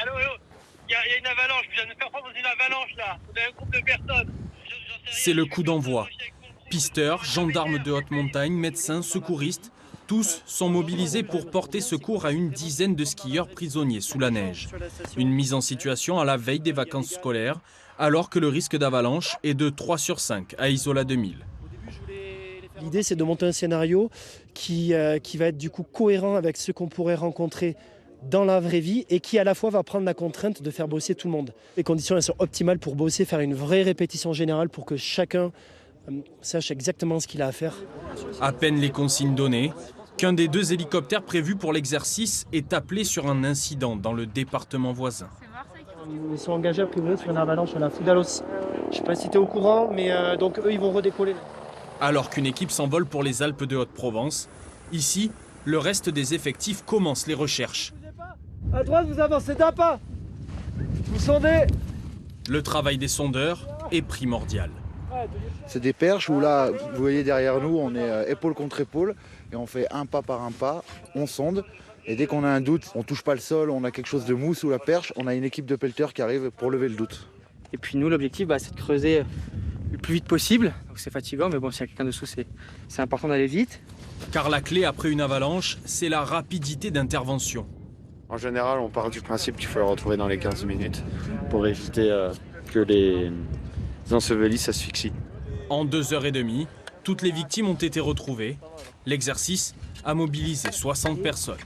Allô, il y a une avalanche, je viens de me faire prendre dans une avalanche là, on a un groupe de personnes. C'est le coup d'envoi. Pisteurs, gendarmes de haute montagne, médecins, secouristes, tous sont mobilisés pour porter secours à une dizaine de skieurs prisonniers sous la neige. Une mise en situation à la veille des vacances scolaires, alors que le risque d'avalanche est de 3 sur 5 à Isola 2000. L'idée, c'est de monter un scénario qui va être du coup cohérent avec ce qu'on pourrait rencontrer dans la vraie vie et qui à la fois va prendre la contrainte de faire bosser tout le monde. Les conditions elles sont optimales pour bosser, faire une vraie répétition générale pour que chacun sache exactement ce qu'il a à faire. À peine les consignes données, qu'un des 2 hélicoptères prévus pour l'exercice est appelé sur un incident dans le département voisin. Ils sont engagés à priori sur une avalanche à la Foudalos. Je ne sais pas si tu es au courant, mais donc eux ils vont redécoller. Alors qu'une équipe s'envole pour les Alpes de Haute-Provence, ici, le reste des effectifs commence les recherches. À droite, vous avancez d'un pas. Vous sondez. Le travail des sondeurs est primordial. C'est des perches où là, vous voyez derrière nous, on est épaule contre épaule et on fait un pas par un pas, on sonde. Et dès qu'on a un doute, on touche pas le sol, on a quelque chose de mou sous la perche, on a une équipe de pelleteurs qui arrive pour lever le doute. Et puis nous, l'objectif, c'est de creuser le plus vite possible. Donc c'est fatigant, mais bon, s'il y a quelqu'un dessous, c'est important d'aller vite. Car la clé après une avalanche, c'est la rapidité d'intervention. En général, on part du principe qu'il faut le retrouver dans les 15 minutes pour éviter que les ensevelis s'asphyxient. En 2h30, toutes les victimes ont été retrouvées. L'exercice a mobilisé 60 personnes.